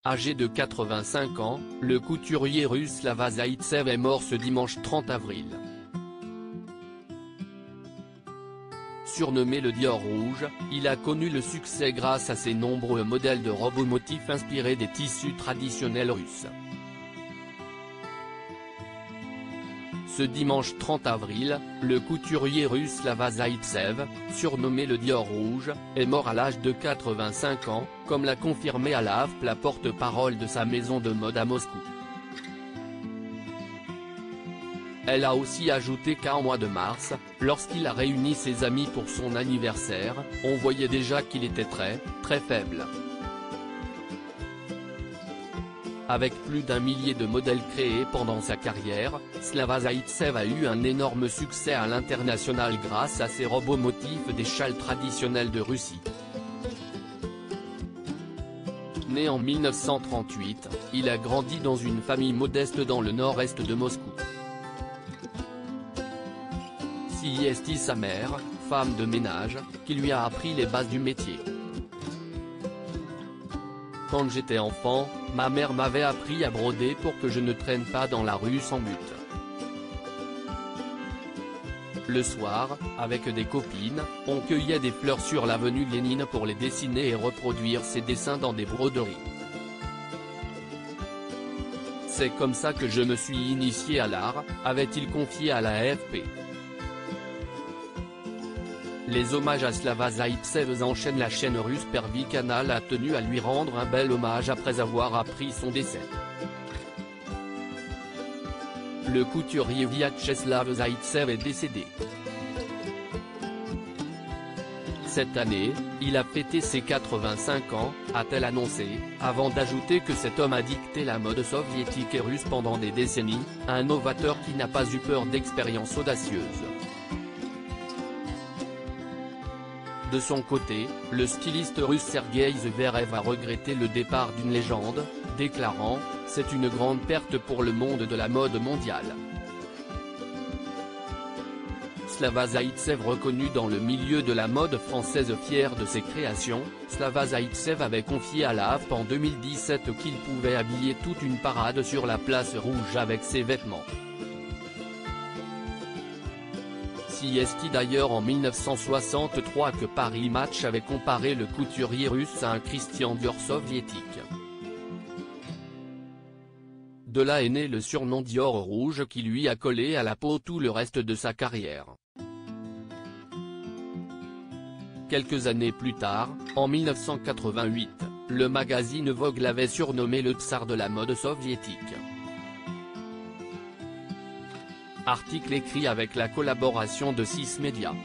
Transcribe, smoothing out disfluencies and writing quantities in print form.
Âgé de 85 ans, le couturier russe Slava Zaïtsev est mort ce dimanche 30 avril. Surnommé le Dior rouge, il a connu le succès grâce à ses nombreux modèles de robes aux motifs inspirés des tissus traditionnels russes. Ce dimanche 30 avril, le couturier russe Slava Zaïtsev, surnommé le Dior rouge, est mort à l'âge de 85 ans, comme l'a confirmé à la AFP la porte-parole de sa maison de mode à Moscou. Elle a aussi ajouté qu'en mois de mars, lorsqu'il a réuni ses amis pour son anniversaire, on voyait déjà qu'il était très faible. Avec plus d'1 millier de modèles créés pendant sa carrière, Slava Zaïtsev a eu un énorme succès à l'international grâce à ses robes aux motifs des châles traditionnels de Russie. Né en 1938, il a grandi dans une famille modeste dans le nord-est de Moscou. C'est sa mère, femme de ménage, qui lui a appris les bases du métier. Quand j'étais enfant, ma mère m'avait appris à broder pour que je ne traîne pas dans la rue sans but. Le soir, avec des copines, on cueillait des fleurs sur l'avenue Lénine pour les dessiner et reproduire ces dessins dans des broderies. C'est comme ça que je me suis initié à l'art, avait-il confié à la AFP. Les hommages à Slava Zaïtsev enchaînent. La chaîne russe Pervy Canal a tenu à lui rendre un bel hommage après avoir appris son décès. Le couturier Vyacheslav Zaïtsev est décédé. Cette année, il a fêté ses 85 ans, a-t-elle annoncé, avant d'ajouter que cet homme a dicté la mode soviétique et russe pendant des décennies, un novateur qui n'a pas eu peur d'expériences audacieuses. De son côté, le styliste russe Sergueï Zverev a regretté le départ d'une légende, déclarant « C'est une grande perte pour le monde de la mode mondiale ». Slava Zaïtsev reconnu dans le milieu de la mode française fier de ses créations, Slava Zaïtsev avait confié à la AFP en 2017 qu'il pouvait habiller toute une parade sur la place rouge avec ses vêtements. C'est d'ailleurs en 1963 que Paris Match avait comparé le couturier russe à un Christian Dior soviétique. De là est né le surnom Dior rouge qui lui a collé à la peau tout le reste de sa carrière. Quelques années plus tard, en 1988, le magazine Vogue l'avait surnommé le tsar de la mode soviétique. Article écrit avec la collaboration de 6 médias.